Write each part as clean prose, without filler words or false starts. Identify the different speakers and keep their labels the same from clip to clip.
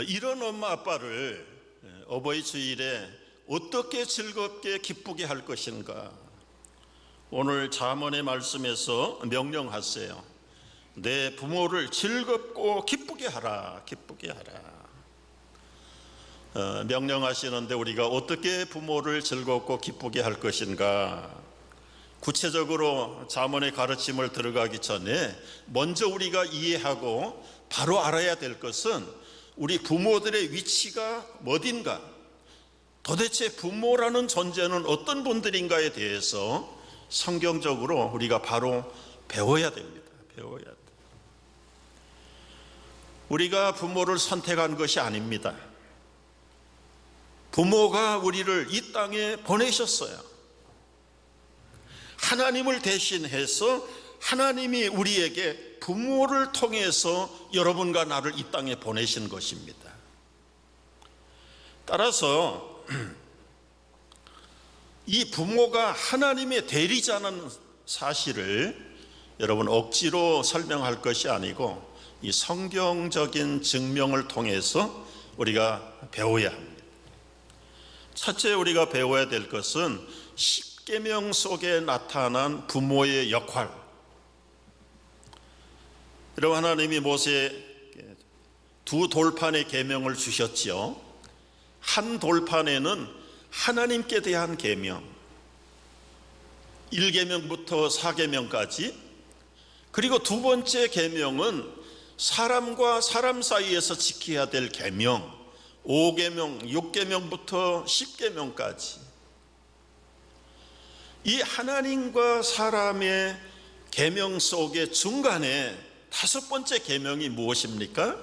Speaker 1: 이런 엄마 아빠를 어버이 주일에 어떻게 즐겁게 기쁘게 할 것인가? 오늘 잠언의 말씀에서 명령하세요. 내 부모를 즐겁고 기쁘게 하라, 기쁘게 하라. 명령하시는데 우리가 어떻게 부모를 즐겁고 기쁘게 할 것인가? 구체적으로 잠언의 가르침을 들어가기 전에 먼저 우리가 이해하고 바로 알아야 될 것은 우리 부모들의 위치가 어딘가, 도대체 부모라는 존재는 어떤 분들인가에 대해서 성경적으로 우리가 바로 배워야 됩니다. 배워야 돼. 우리가 부모를 선택한 것이 아닙니다. 부모가 우리를 이 땅에 보내셨어요. 하나님을 대신해서 하나님이 우리에게 부모를 통해서 여러분과 나를 이 땅에 보내신 것입니다. 따라서 이 부모가 하나님의 대리자는 사실을 여러분 억지로 설명할 것이 아니고 이 성경적인 증명을 통해서 우리가 배워야 합니다. 첫째 우리가 배워야 될 것은 십계명 속에 나타난 부모의 역할. 여러분, 하나님이 모세에게 두 돌판의 계명을 주셨지요. 한 돌판에는 하나님께 대한 계명, 1계명부터 4계명까지, 그리고 두 번째 계명은 사람과 사람 사이에서 지켜야 될 계명, 5계명, 6계명부터 10계명까지. 이 하나님과 사람의 계명 속의 중간에 다섯 번째 계명이 무엇입니까?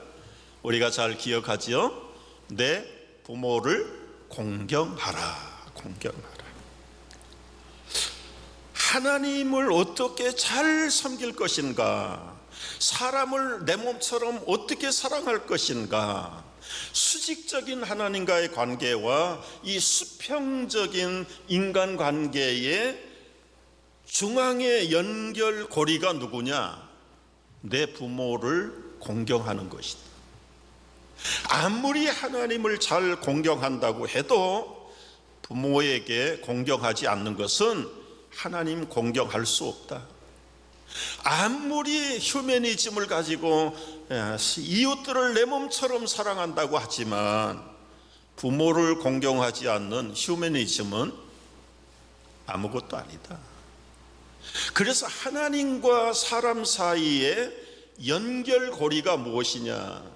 Speaker 1: 우리가 잘 기억하지요? 내 부모를 공경하라, 공경하라. 하나님을 어떻게 잘 섬길 것인가? 사람을 내 몸처럼 어떻게 사랑할 것인가? 수직적인 하나님과의 관계와 이 수평적인 인간관계의 중앙의 연결고리가 누구냐? 내 부모를 공경하는 것이다. 아무리 하나님을 잘 공경한다고 해도 부모에게 공경하지 않는 것은 하나님 공경할 수 없다. 아무리 휴머니즘을 가지고 이웃들을 내 몸처럼 사랑한다고 하지만 부모를 공경하지 않는 휴머니즘은 아무것도 아니다. 그래서 하나님과 사람 사이의 연결고리가 무엇이냐?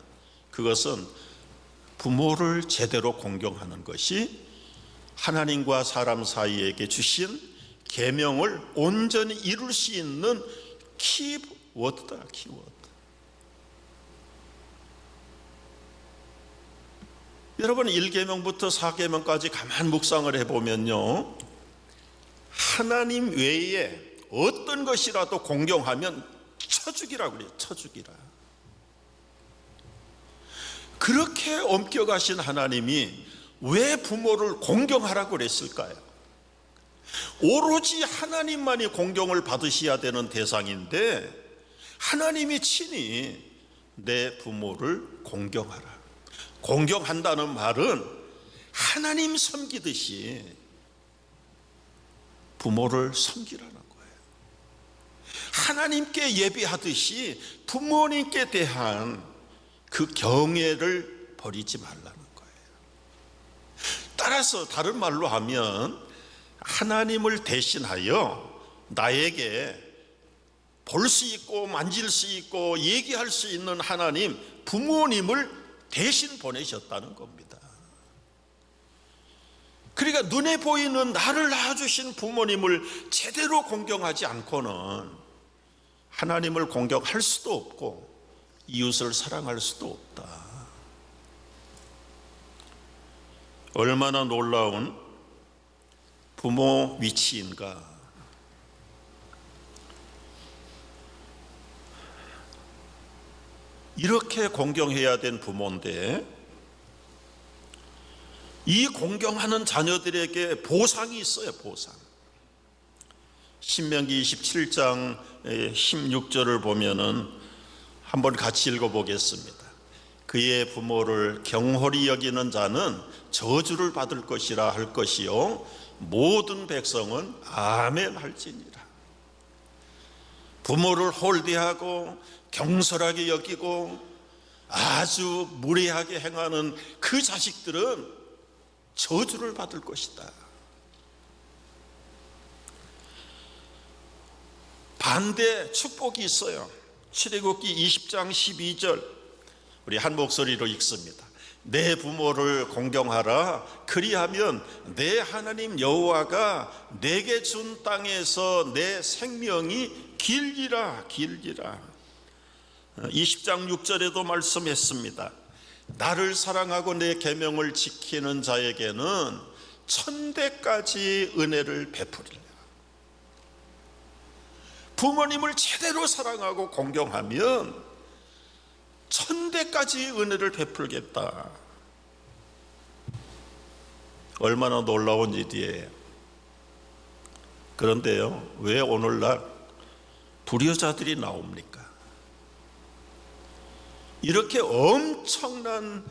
Speaker 1: 그것은 부모를 제대로 공경하는 것이 하나님과 사람 사이에게 주신 계명을 온전히 이룰 수 있는 키워드다, 키워드. 여러분, 1계명부터 4계명까지 가만 묵상을 해보면요, 하나님 외에 어떤 것이라도 공경하면 쳐죽이라고 그래요. 쳐죽이라. 그렇게 엄격하신 하나님이 왜 부모를 공경하라고 그랬을까요? 오로지 하나님만이 공경을 받으셔야 되는 대상인데 하나님이 친히 내 부모를 공경하라. 공경한다는 말은 하나님 섬기듯이 부모를 섬기라는 거예요. 하나님께 예배하듯이 부모님께 대한 그 경애를 버리지 말라는 거예요. 따라서 다른 말로 하면 하나님을 대신하여 나에게 볼 수 있고 만질 수 있고 얘기할 수 있는 하나님, 부모님을 대신 보내셨다는 겁니다. 그러니까 눈에 보이는 나를 낳아주신 부모님을 제대로 공경하지 않고는 하나님을 공경할 수도 없고 이웃을 사랑할 수도 없다. 얼마나 놀라운 부모 위치인가. 이렇게 공경해야 된 부모인데 이 공경하는 자녀들에게 보상이 있어요. 보상. 신명기 27장 16절을 보면은 한번 같이 읽어보겠습니다. 그의 부모를 경홀히 여기는 자는 저주를 받을 것이라 할 것이요 모든 백성은 아멘 할지니라. 부모를 홀대하고 경솔하게 여기고 아주 무례하게 행하는 그 자식들은 저주를 받을 것이다. 반대 축복이 있어요. 출애굽기 20장 12절 우리 한 목소리로 읽습니다. 내 부모를 공경하라. 그리하면 내 하나님 여호와가 내게 준 땅에서 내 생명이 길리라. 20장 6절에도 말씀했습니다. 나를 사랑하고 내 계명을 지키는 자에게는 천대까지 은혜를 베푸리라. 부모님을 제대로 사랑하고 공경하면 천대까지 은혜를 베풀겠다. 얼마나 놀라운 일이에요. 그런데요, 왜 오늘날 불효자들이 나옵니까? 이렇게 엄청난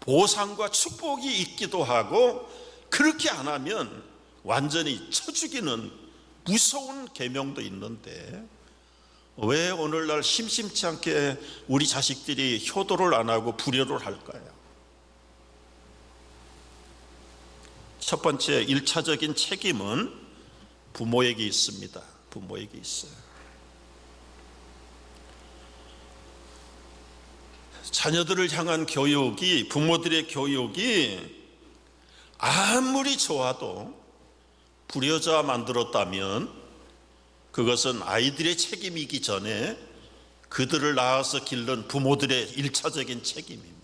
Speaker 1: 보상과 축복이 있기도 하고 그렇게 안 하면 완전히 쳐 죽이는 무서운 계명도 있는데 왜 오늘날 심심치 않게 우리 자식들이 효도를 안 하고 불효를 할까요? 첫 번째 1차적인 책임은 부모에게 있습니다. 부모에게 있어요. 자녀들을 향한 교육이, 부모들의 교육이 아무리 좋아도 불효자 만들었다면 그것은 아이들의 책임이기 전에 그들을 낳아서 기른 부모들의 1차적인 책임입니다.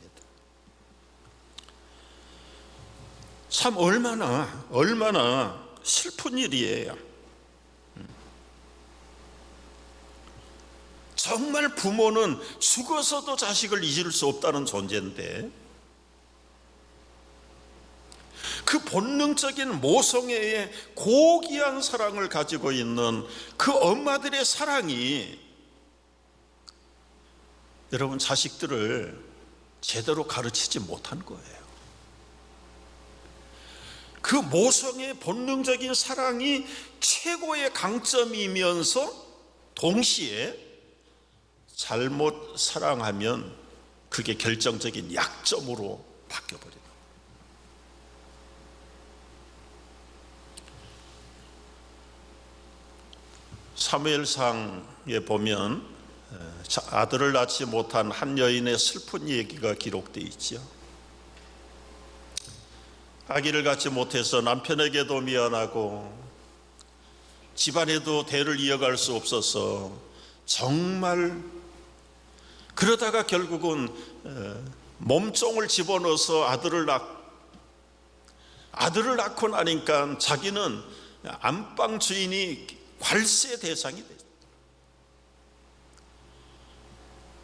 Speaker 1: 참 얼마나 슬픈 일이에요. 정말 부모는 죽어서도 자식을 잊을 수 없다는 존재인데 그 본능적인 모성애의 고귀한 사랑을 가지고 있는 그 엄마들의 사랑이 여러분 자식들을 제대로 가르치지 못한 거예요. 그 모성의 본능적인 사랑이 최고의 강점이면서 동시에 잘못 사랑하면 그게 결정적인 약점으로 바뀌어버립니다. 사무엘상에 보면 아들을 낳지 못한 한 여인의 슬픈 얘기가 기록되어 있죠. 아기를 갖지 못해서 남편에게도 미안하고 집안에도 대를 이어갈 수 없어서 정말 그러다가 결국은 몸종을 집어넣어서 아들을 낳고 나니까 자기는 안방 주인이 관세 대상이 됐어요.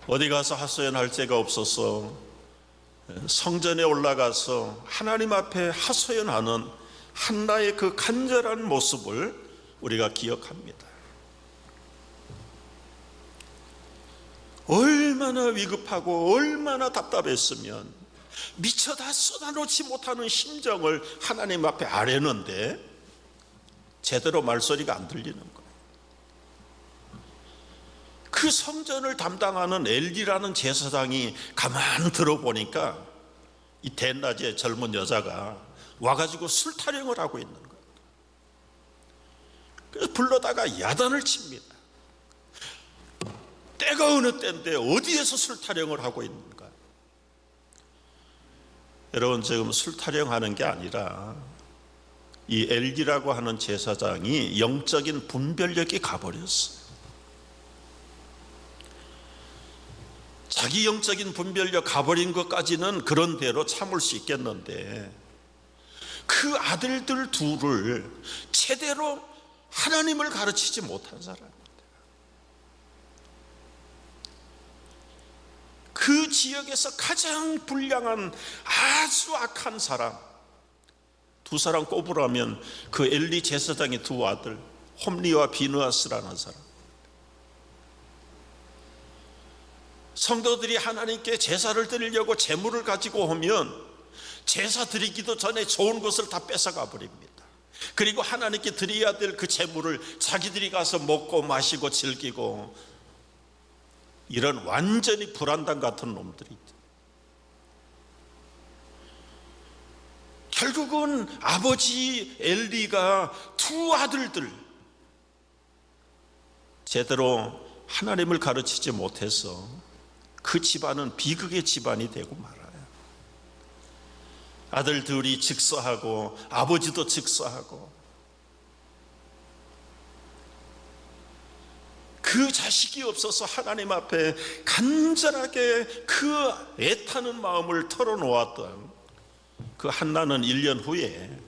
Speaker 1: 어디 가서 하소연할 데가 없어서 성전에 올라가서 하나님 앞에 하소연하는 한나의 그 간절한 모습을 우리가 기억합니다. 얼마나 위급하고 얼마나 답답했으면 미처 다 쏟아놓지 못하는 심정을 하나님 앞에 아뢰는데 제대로 말소리가 안 들리는 거예요. 그 성전을 담당하는 엘리라는 제사장이 가만 들어보니까 이 대낮에 젊은 여자가 와가지고 술 타령을 하고 있는 거예요. 그래서 불러다가 야단을 칩니다. 때가 어느 때인데 어디에서 술 타령을 하고 있는가? 여러분 지금 술 타령하는 게 아니라 이 엘기라고 하는 제사장이 영적인 분별력이 가버렸어요. 자기 영적인 분별력 가버린 것까지는 그런 대로 참을 수 있겠는데 그 아들들 둘을 제대로 하나님을 가르치지 못한 사람입니다. 그 지역에서 가장 불량한 아주 악한 사람 두 사람 꼽으라면 그 엘리 제사장의 두 아들 홈리와 비느하스라는 사람, 성도들이 하나님께 제사를 드리려고 제물을 가지고 오면 제사 드리기도 전에 좋은 것을 다 뺏어가 버립니다. 그리고 하나님께 드려야 될 그 제물을 자기들이 가서 먹고 마시고 즐기고, 이런 완전히 불안당 같은 놈들이 결국은 아버지 엘리가 두 아들들 제대로 하나님을 가르치지 못해서 그 집안은 비극의 집안이 되고 말아요. 아들들이 즉사하고 아버지도 즉사하고, 그 자식이 없어서 하나님 앞에 간절하게 그 애타는 마음을 털어놓았던 그 한나는 1년 후에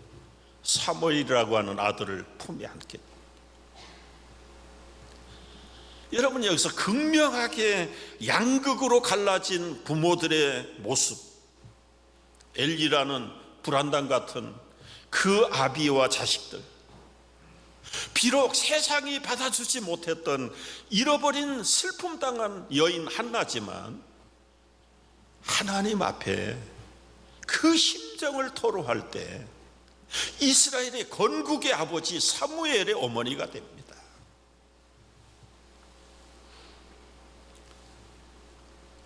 Speaker 1: 사무엘이라고 하는 아들을 품에 안게. 여러분, 여기서 극명하게 양극으로 갈라진 부모들의 모습, 엘리라는 불안당 같은 그 아비와 자식들, 비록 세상이 받아주지 못했던 잃어버린 슬픔당한 여인 한나지만 하나님 앞에 그 심정을 토로할 때 이스라엘의 건국의 아버지 사무엘의 어머니가 됩니다.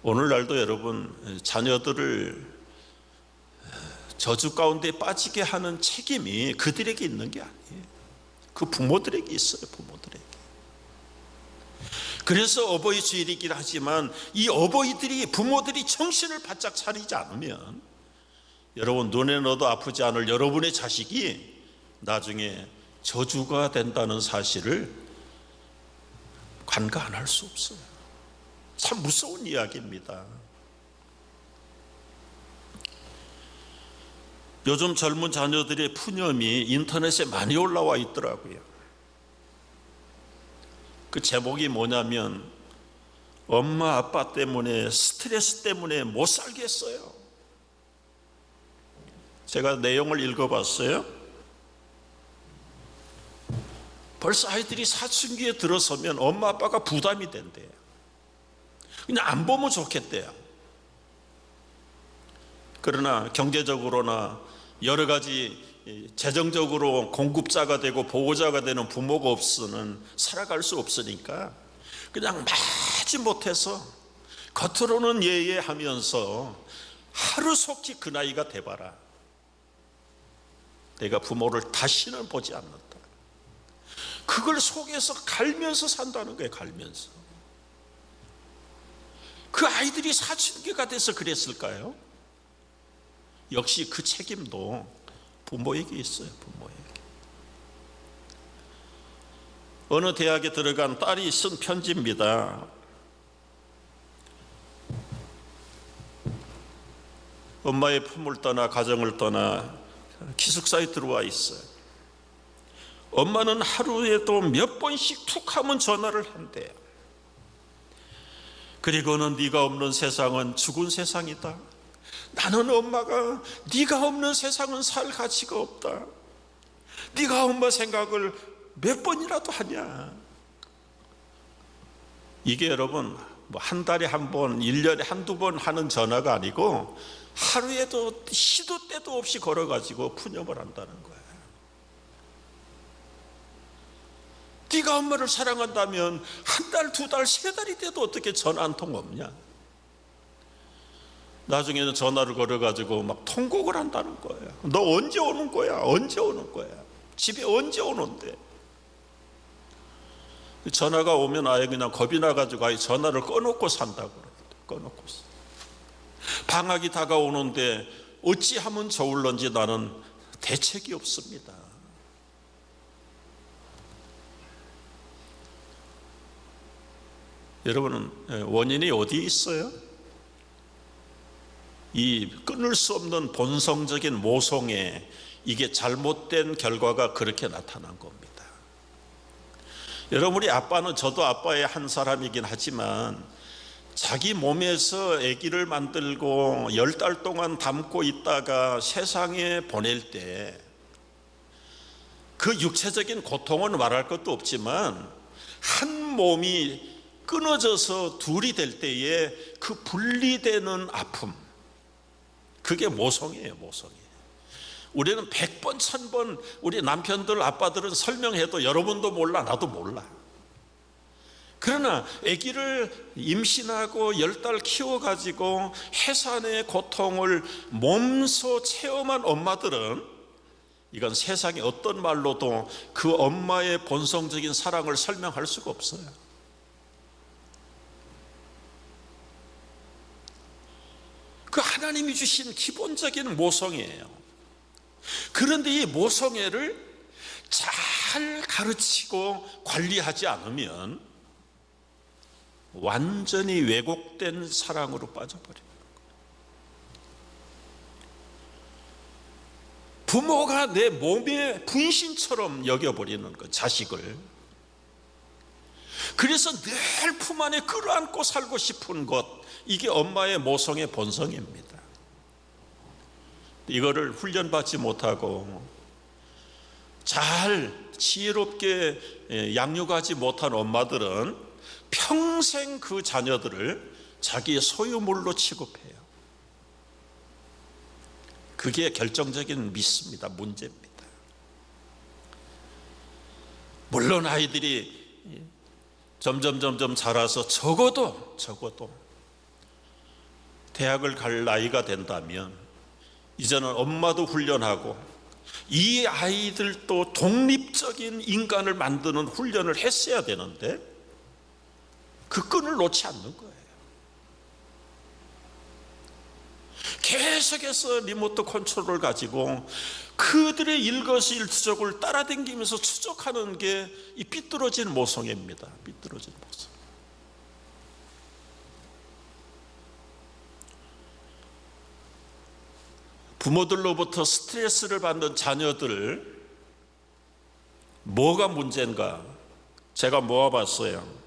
Speaker 1: 오늘날도 여러분, 자녀들을 저주 가운데 빠지게 하는 책임이 그들에게 있는 게 아니에요. 그 부모들에게 있어요. 부모들에게. 그래서 어버이 주일이긴 하지만 이 어버이들이, 부모들이 정신을 바짝 차리지 않으면 여러분, 눈에 넣어도 아프지 않을 여러분의 자식이 나중에 저주가 된다는 사실을 간과 안 할 수 없어요. 참 무서운 이야기입니다. 요즘 젊은 자녀들의 푸념이 인터넷에 많이 올라와 있더라고요. 그 제목이 뭐냐면, 엄마 아빠 때문에, 스트레스 때문에 못 살겠어요. 제가 내용을 읽어봤어요. 벌써 아이들이 사춘기에 들어서면 엄마 아빠가 부담이 된대요. 그냥 안 보면 좋겠대요. 그러나 경제적으로나 여러 가지 재정적으로 공급자가 되고 보호자가 되는 부모가 없으면 살아갈 수 없으니까 그냥 마지 못해서 겉으로는 예예하면서 하루속히 그 나이가 돼봐라, 내가 부모를 다시는 보지 않는다. 그걸 속에서 갈면서 산다는 거예요. 갈면서. 그 아이들이 사춘기가 돼서 그랬을까요? 역시 그 책임도 부모에게 있어요. 부모에게. 어느 대학에 들어간 딸이 쓴 편지입니다. 엄마의 품을 떠나 가정을 떠나 기숙사에 들어와 있어요. 엄마는 하루에도 몇 번씩 툭 하면 전화를 한대요. 그리고는 네가 없는 세상은 죽은 세상이다. 나는 엄마가 네가 없는 세상은 살 가치가 없다. 네가 엄마 생각을 몇 번이라도 하냐. 이게 여러분, 뭐 한 달에 한 번, 1년에 한두 번 하는 전화가 아니고 하루에도 시도 때도 없이 걸어가지고 푸념을 한다는 거예요. 네가 엄마를 사랑한다면 한 달, 두 달, 세 달이 돼도 어떻게 전화 한 통 없냐. 나중에는 전화를 걸어가지고 막 통곡을 한다는 거예요. 너 언제 오는 거야? 언제 오는 거야? 집에 언제 오는데? 전화가 오면 아예 그냥 겁이 나가지고 아예 전화를 꺼놓고 산다고 그래요. 꺼놓고. 방학이 다가오는데 어찌하면 좋을런지 나는 대책이 없습니다. 여러분은 원인이 어디에 있어요? 이 끊을 수 없는 본성적인 모성에 이게 잘못된 결과가 그렇게 나타난 겁니다. 여러분, 우리 아빠는, 저도 아빠의 한 사람이긴 하지만 자기 몸에서 아기를 만들고 10달 동안 담고 있다가 세상에 보낼 때 그 육체적인 고통은 말할 것도 없지만 한 몸이 끊어져서 둘이 될 때에 그 분리되는 아픔, 그게 모성이에요. 모성이. 우리는 100번 1000번 우리 남편들 아빠들은 설명해도 여러분도 몰라, 나도 몰라. 그러나 아기를 임신하고 10달 키워가지고 해산의 고통을 몸소 체험한 엄마들은 이건 세상에 어떤 말로도 그 엄마의 본성적인 사랑을 설명할 수가 없어요. 그 하나님이 주신 기본적인 모성애예요. 그런데 이 모성애를 잘 가르치고 관리하지 않으면 완전히 왜곡된 사랑으로 빠져버려요. 부모가 내 몸의 분신처럼 여겨버리는 것, 자식을. 그래서 늘 품 안에 끌어안고 살고 싶은 것, 이게 엄마의 모성의 본성입니다. 이거를 훈련받지 못하고 잘 지혜롭게 양육하지 못한 엄마들은 평생 그 자녀들을 자기의 소유물로 취급해요. 그게 결정적인 미스입니다. 문제입니다. 물론 아이들이 점점 자라서 적어도 대학을 갈 나이가 된다면 이제는 엄마도 훈련하고 이 아이들도 독립적인 인간을 만드는 훈련을 했어야 되는데 그 끈을 놓지 않는 거예요. 계속해서 리모트 컨트롤을 가지고 그들의 일거수일투족을 따라다니면서 추적하는 게 이 삐뚤어진 모성애입니다. 삐뚤어진 모성. 부모들로부터 스트레스를 받는 자녀들, 뭐가 문제인가? 제가 모아봤어요.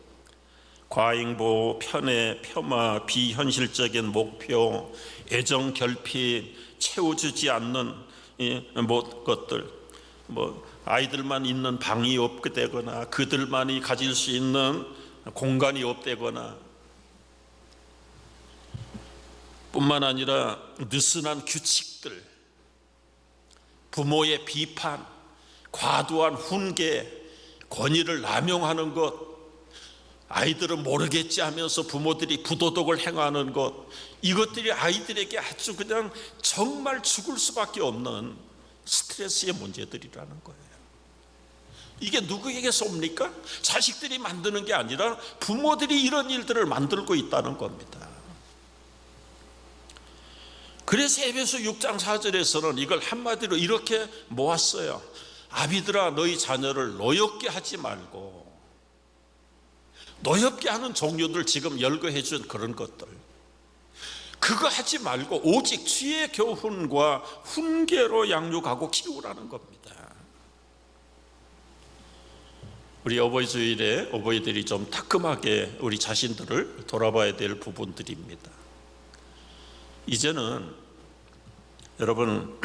Speaker 1: 과잉보, 편애, 폄하, 비현실적인 목표, 애정 결핍, 채워주지 않는 것들, 아이들만 있는 방이 없게 되거나 그들만이 가질 수 있는 공간이 없대거나, 뿐만 아니라 느슨한 규칙들, 부모의 비판, 과도한 훈계, 권위를 남용하는 것, 아이들은 모르겠지 하면서 부모들이 부도덕을 행하는 것, 이것들이 아이들에게 아주 그냥 정말 죽을 수밖에 없는 스트레스의 문제들이라는 거예요. 이게 누구에게서 옵니까? 자식들이 만드는 게 아니라 부모들이 이런 일들을 만들고 있다는 겁니다. 그래서 에베소 6장 4절에서는 이걸 한마디로 이렇게 모았어요. 아비들아, 너희 자녀를 노엽게 하지 말고, 노엽게 하는 종류들 지금 열거해 준 그런 것들, 그거 하지 말고 오직 주의 교훈과 훈계로 양육하고 키우라는 겁니다. 우리 어버이 주일에 어버이들이 좀 따끔하게 우리 자신들을 돌아봐야 될 부분들입니다. 이제는 여러분,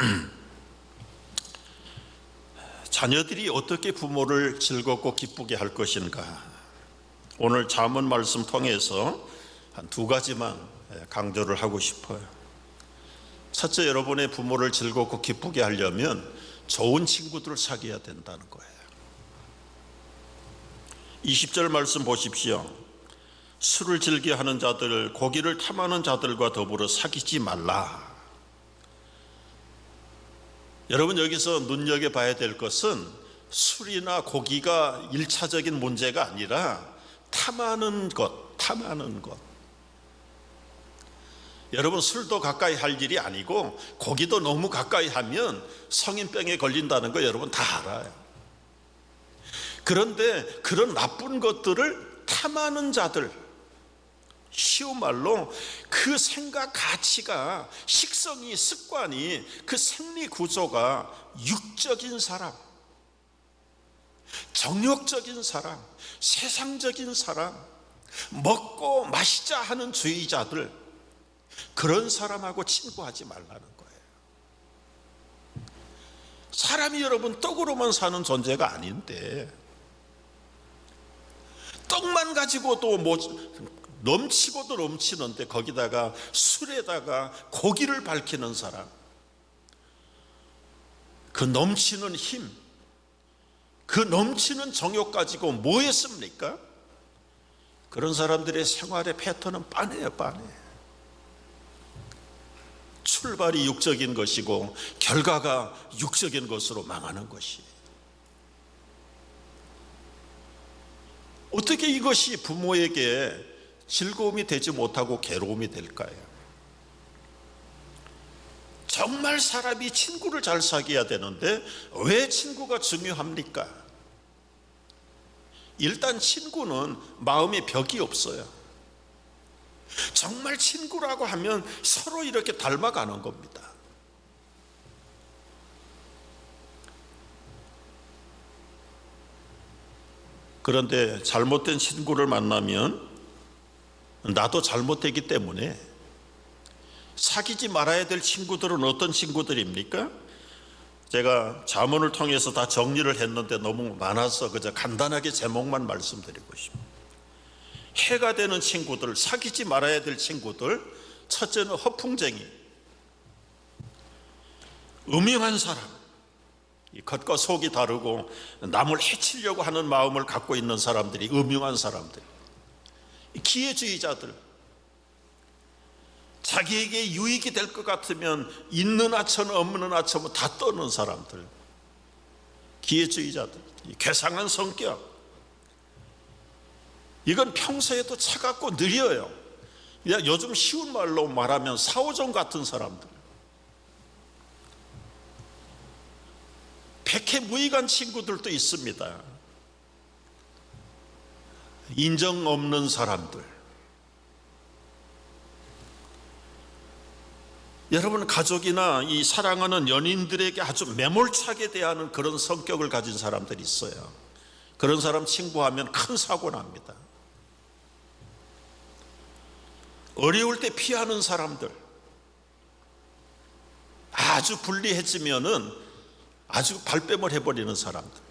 Speaker 1: 자녀들이 어떻게 부모를 즐겁고 기쁘게 할 것인가, 오늘 잠언 말씀 통해서 한 2가지만 강조를 하고 싶어요. 첫째, 여러분의 부모를 즐겁고 기쁘게 하려면 좋은 친구들을 사귀어야 된다는 거예요. 20절 말씀 보십시오. 술을 즐겨하는 자들, 고기를 탐하는 자들과 더불어 사귀지 말라. 여러분, 여기서 눈여겨봐야 될 것은 술이나 고기가 1차적인 문제가 아니라 탐하는 것. 여러분, 술도 가까이 할 일이 아니고 고기도 너무 가까이 하면 성인병에 걸린다는 거 여러분 다 알아요. 그런데 그런 나쁜 것들을 탐하는 자들, 쉬운 말로 그 생각 가치가, 식성이, 습관이, 그 생리 구조가 육적인 사람, 정욕적인 사람, 세상적인 사람, 먹고 마시자 하는 주의자들, 그런 사람하고 친구하지 말라는 거예요. 사람이 여러분 떡으로만 사는 존재가 아닌데, 떡만 가지고도 넘치고도 넘치는데 거기다가 술에다가 고기를 밝히는 사람, 그 넘치는 힘, 그 넘치는 정욕 가지고 뭐 했습니까? 그런 사람들의 생활의 패턴은 빤해요, 빤해. 출발이 육적인 것이고 결과가 육적인 것으로 망하는 것이. 어떻게 이것이 부모에게 즐거움이 되지 못하고 괴로움이 될까요? 정말 사람이 친구를 잘 사귀어야 되는데 왜 친구가 중요합니까? 일단 친구는 마음에 벽이 없어요. 정말 친구라고 하면 서로 이렇게 닮아가는 겁니다. 그런데 잘못된 친구를 만나면 나도 잘못되기 때문에 사귀지 말아야 될 친구들은 어떤 친구들입니까? 제가 자문을 통해서 다 정리를 했는데 너무 많아서 그저 간단하게 제목만 말씀드리고 싶습니다. 해가 되는 친구들, 사귀지 말아야 될 친구들. 첫째는 허풍쟁이, 음흉한 사람, 겉과 속이 다르고 남을 해치려고 하는 마음을 갖고 있는 사람들이 음흉한 사람들. 기회주의자들, 자기에게 유익이 될 것 같으면 있는 하천 없는 하천 다 떠는 사람들, 기회주의자들, 괴상한 성격. 이건 평소에도 차갑고 느려요. 요즘 쉬운 말로 말하면 사오정 같은 사람들, 백해무익한 친구들도 있습니다. 인정 없는 사람들. 여러분, 가족이나 이 사랑하는 연인들에게 아주 매몰차게 대하는 그런 성격을 가진 사람들이 있어요. 그런 사람 친구하면 큰 사고 납니다. 어려울 때 피하는 사람들, 아주 불리해지면은 아주 발뺌을 해버리는 사람들.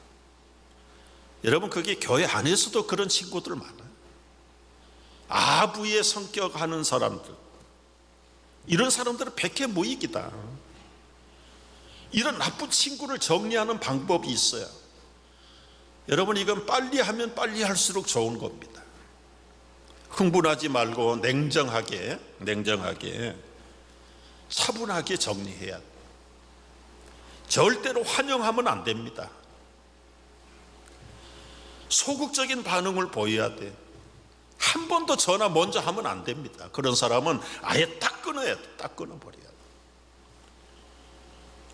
Speaker 1: 여러분, 그게 교회 안에서도 그런 친구들 많아요. 아부의 성격 하는 사람들, 이런 사람들은 백해무익이다. 이런 나쁜 친구를 정리하는 방법이 있어요. 여러분, 이건 빨리 하면 빨리 할수록 좋은 겁니다. 흥분하지 말고 냉정하게 차분하게 정리해야 돼. 절대로 환영하면 안 됩니다. 소극적인 반응을 보여야 돼. 한 번 더 전화 먼저 하면 안 됩니다. 그런 사람은 아예 딱 끊어야 돼. 딱 끊어버려야 돼.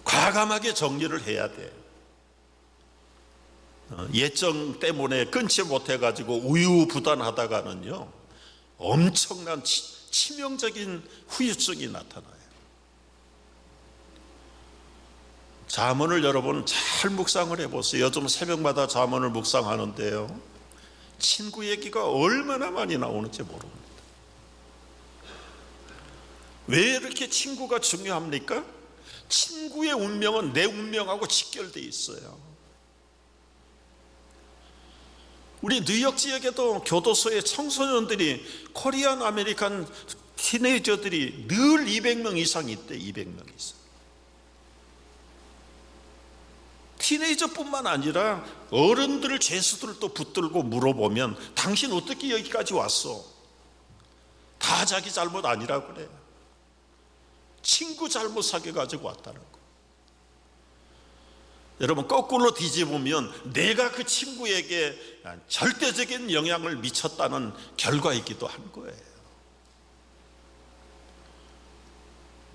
Speaker 1: 과감하게 정리를 해야 돼. 예정 때문에 끊지 못해가지고 우유부단하다가는요, 엄청난 치명적인 후유증이 나타나요. 잠언을 여러분 잘 묵상을 해보세요. 요즘 새벽마다 잠언을 묵상하는데요, 친구 얘기가 얼마나 많이 나오는지 모릅니다. 왜 이렇게 친구가 중요합니까? 친구의 운명은 내 운명하고 직결되어 있어요. 우리 뉴욕 지역에도 교도소에 청소년들이, 코리안 아메리칸 티네이저들이 늘 200명 이상 있대. 200명 이상. 티네이저뿐만 아니라 어른들, 죄수들도 붙들고 물어보면 당신 어떻게 여기까지 왔어? 다 자기 잘못 아니라고 그래요. 친구 잘못 사귀어가지고 왔다는 거. 여러분, 거꾸로 뒤집으면 내가 그 친구에게 절대적인 영향을 미쳤다는 결과이기도 한 거예요.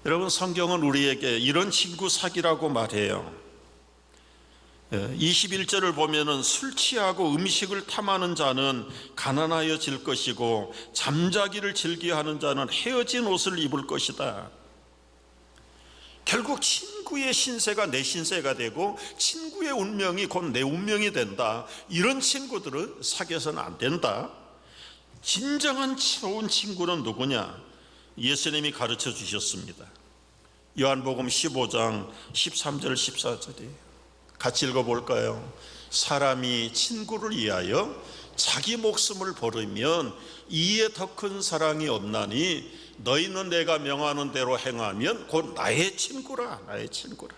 Speaker 1: 여러분, 성경은 우리에게 이런 친구 사귀라고 말해요. 21절을 보면은 술 취하고 음식을 탐하는 자는 가난하여질 것이고 잠자기를 즐겨하는 자는 헤어진 옷을 입을 것이다. 결국 친구의 신세가 내 신세가 되고 친구의 운명이 곧 내 운명이 된다. 이런 친구들은 사귀어서는 안 된다. 진정한 좋은 친구는 누구냐? 예수님이 가르쳐 주셨습니다. 요한복음 15장 13절 14절이에요. 같이 읽어볼까요? 사람이 친구를 위하여 자기 목숨을 버리면 이에 더 큰 사랑이 없나니 너희는 내가 명하는 대로 행하면 곧 나의 친구라. 나의 친구라.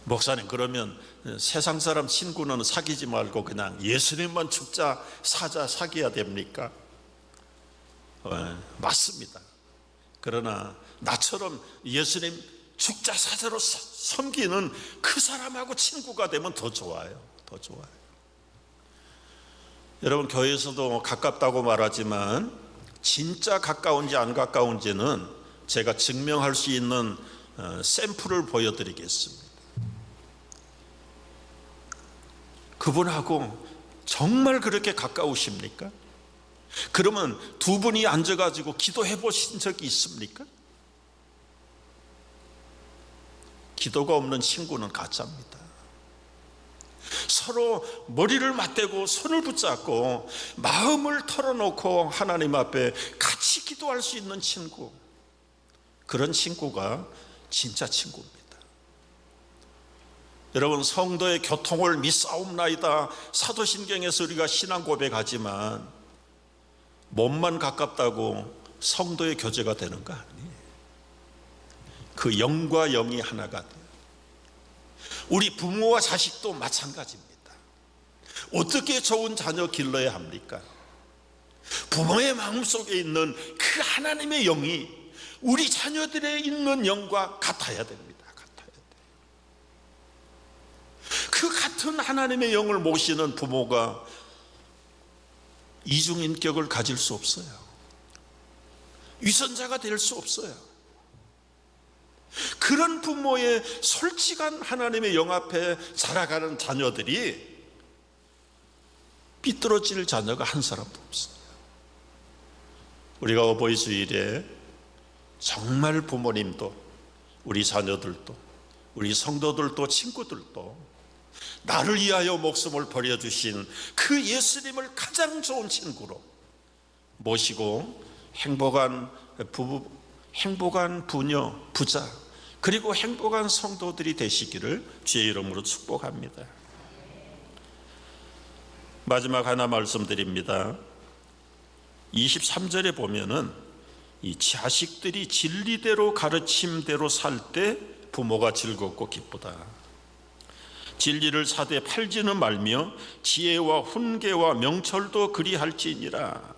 Speaker 1: 목사님, 그러면 세상 사람 친구는 사귀지 말고 그냥 예수님만 죽자 사자 사귀어야 됩니까? 맞습니다. 그러나 나처럼 예수님 죽자 사자로 섬기는 그 사람하고 친구가 되면 더 좋아요. 더 좋아요. 여러분, 교회에서도 가깝다고 말하지만 진짜 가까운지 안 가까운지는 제가 증명할 수 있는 샘플을 보여드리겠습니다. 그분하고 정말 그렇게 가까우십니까? 그러면 두 분이 앉아가지고 기도해 보신 적이 있습니까? 기도가 없는 친구는 가짜입니다. 서로 머리를 맞대고 손을 붙잡고 마음을 털어놓고 하나님 앞에 같이 기도할 수 있는 친구, 그런 친구가 진짜 친구입니다. 여러분, 성도의 교통을 미싸움나이다 사도신경에서 우리가 신앙 고백하지만 몸만 가깝다고 성도의 교제가 되는 거 아니에요. 그 영과 영이 하나가 돼요. 우리 부모와 자식도 마찬가지입니다. 어떻게 좋은 자녀 길러야 합니까? 부모의 마음속에 있는 그 하나님의 영이 우리 자녀들의 있는 영과 같아야 됩니다. 같아야 돼요. 그 같은 하나님의 영을 모시는 부모가 이중인격을 가질 수 없어요. 위선자가 될 수 없어요. 그런 부모의 솔직한 하나님의 영 앞에 자라가는 자녀들이 삐뚤어질 자녀가 한 사람도 없어요. 우리가 어버이 주일에 정말 부모님도, 우리 자녀들도, 우리 성도들도, 친구들도 나를 위하여 목숨을 버려주신 그 예수님을 가장 좋은 친구로 모시고 행복한 부부, 행복한 부녀, 부자, 그리고 행복한 성도들이 되시기를 주의 이름으로 축복합니다. 마지막 하나 말씀드립니다. 23절에 보면은 이 자식들이 진리대로 가르침대로 살 때 부모가 즐겁고 기쁘다. 진리를 사되 팔지는 말며 지혜와 훈계와 명철도 그리할지니라.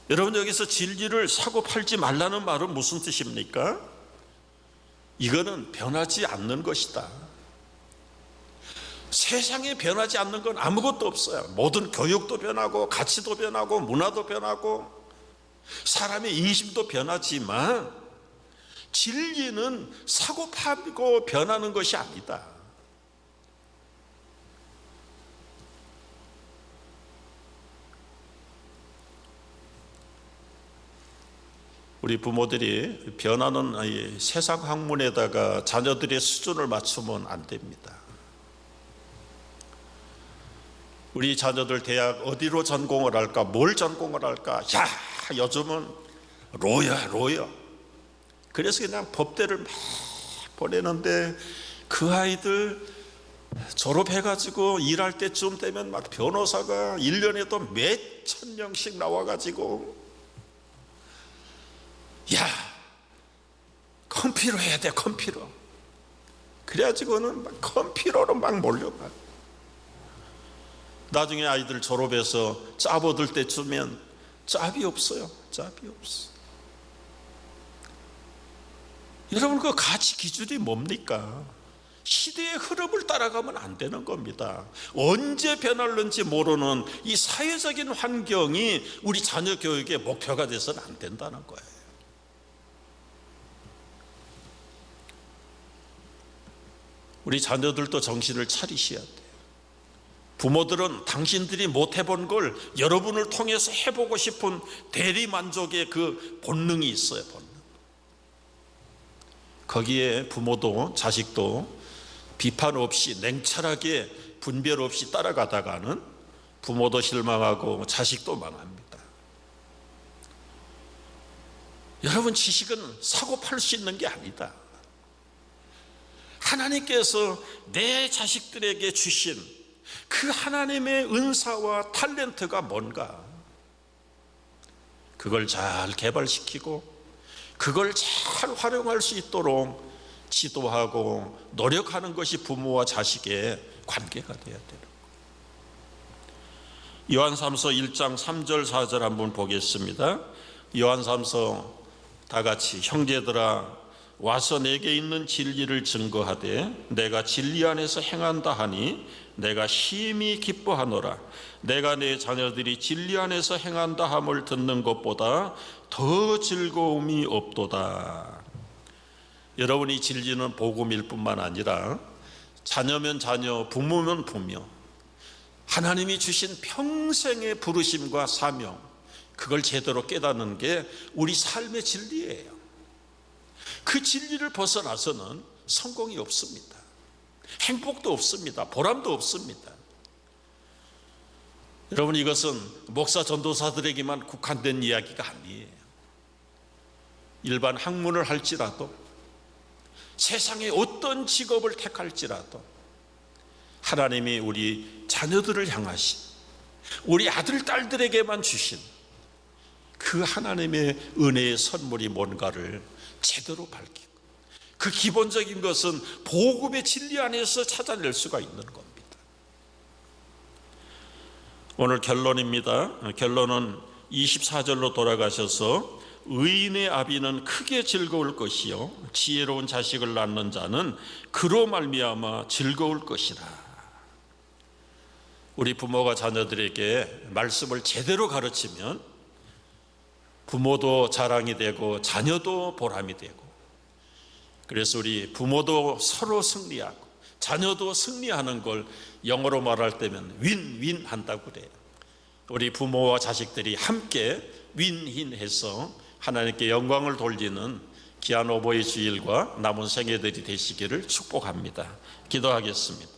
Speaker 1: 여러분, 여기서 진리를 사고 팔지 말라는 말은 무슨 뜻입니까? 이거는 변하지 않는 것이다. 세상에 변하지 않는 건 아무것도 없어요. 모든 교육도 변하고 가치도 변하고 문화도 변하고 사람의 인심도 변하지만 진리는 사고 팔고 변하는 것이 아니다. 우리 부모들이 변하는 세상 학문에다가 자녀들의 수준을 맞추면 안 됩니다. 우리 자녀들 대학 어디로 전공을 할까? 뭘 전공을 할까? 야, 요즘은 로야. 그래서 그냥 법대를 막 보내는데 그 아이들 졸업해가지고 일할 때쯤 되면 막 변호사가 1년에도 몇천 명씩 나와가지고 야, 컴퓨터 해야 돼, 컴퓨터. 그래가지고는 막 컴퓨터로 막 몰려가. 나중에 아이들 졸업해서 짭 얻을 때쯤엔 짭이 없어요. 짭이 없어. 여러분, 그 가치 기준이 뭡니까? 시대의 흐름을 따라가면 안 되는 겁니다. 언제 변할는지 모르는 이 사회적인 환경이 우리 자녀 교육의 목표가 돼서는 안 된다는 거예요. 우리 자녀들도 정신을 차리셔야 돼요. 부모들은 당신들이 못 해본 걸 여러분을 통해서 해보고 싶은 대리만족의 그 본능이 있어요. 본능. 거기에 부모도 자식도 비판 없이 냉철하게 분별 없이 따라가다가는 부모도 실망하고 자식도 망합니다. 여러분, 지식은 사고 팔 수 있는 게 아니다. 하나님께서 내 자식들에게 주신 그 하나님의 은사와 탤런트가 뭔가, 그걸 잘 개발시키고 그걸 잘 활용할 수 있도록 지도하고 노력하는 것이 부모와 자식의 관계가 되어야 되는 거예요. 요한삼서 1장 3절 4절 한번 보겠습니다. 요한삼서 다 같이, 형제들아 와서 내게 있는 진리를 증거하되 내가 진리 안에서 행한다 하니 내가 심히 기뻐하노라. 내가 내 자녀들이 진리 안에서 행한다 함을 듣는 것보다 더 즐거움이 없도다. 여러분이 진리는 복음일 뿐만 아니라 자녀면 자녀, 부모면 부모, 하나님이 주신 평생의 부르심과 사명, 그걸 제대로 깨닫는 게 우리 삶의 진리예요. 그 진리를 벗어나서는 성공이 없습니다. 행복도 없습니다. 보람도 없습니다. 여러분, 이것은 목사 전도사들에게만 국한된 이야기가 아니에요. 일반 학문을 할지라도, 세상에 어떤 직업을 택할지라도 하나님이 우리 자녀들을 향하신, 우리 아들 딸들에게만 주신 그 하나님의 은혜의 선물이 뭔가를 제대로 밝히고, 그 기본적인 것은 복음의 진리 안에서 찾아낼 수가 있는 겁니다. 오늘 결론입니다. 결론은 24절로 돌아가셔서 의인의 아비는 크게 즐거울 것이요 지혜로운 자식을 낳는 자는 그로 말미암아 즐거울 것이라. 우리 부모가 자녀들에게 말씀을 제대로 가르치면 부모도 자랑이 되고 자녀도 보람이 되고, 그래서 우리 부모도 서로 승리하고 자녀도 승리하는 걸 영어로 말할 때면 윈윈 한다고 그래요. 우리 부모와 자식들이 함께 윈윈해서 하나님께 영광을 돌리는 귀한 어버이 주일과 남은 생애들이 되시기를 축복합니다. 기도하겠습니다.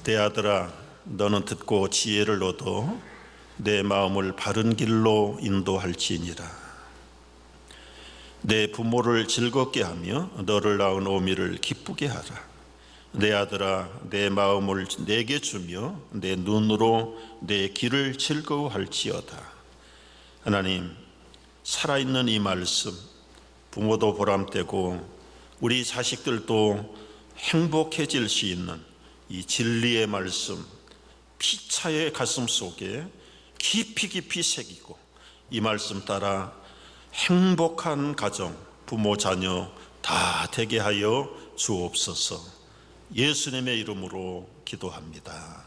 Speaker 1: 내 아들아, 너는 듣고 지혜를 얻어 내 마음을 바른 길로 인도할지니라. 내 부모를 즐겁게 하며 너를 낳은 어미를 기쁘게 하라. 내 아들아, 내 마음을 내게 주며 내 눈으로 내 길을 즐거워할지어다. 하나님, 살아있는 이 말씀, 부모도 보람되고 우리 자식들도 행복해질 수 있는 이 진리의 말씀, 피차의 가슴 속에 깊이 깊이 새기고 이 말씀 따라 행복한 가정, 부모 자녀 다 되게 하여 주옵소서. 예수님의 이름으로 기도합니다.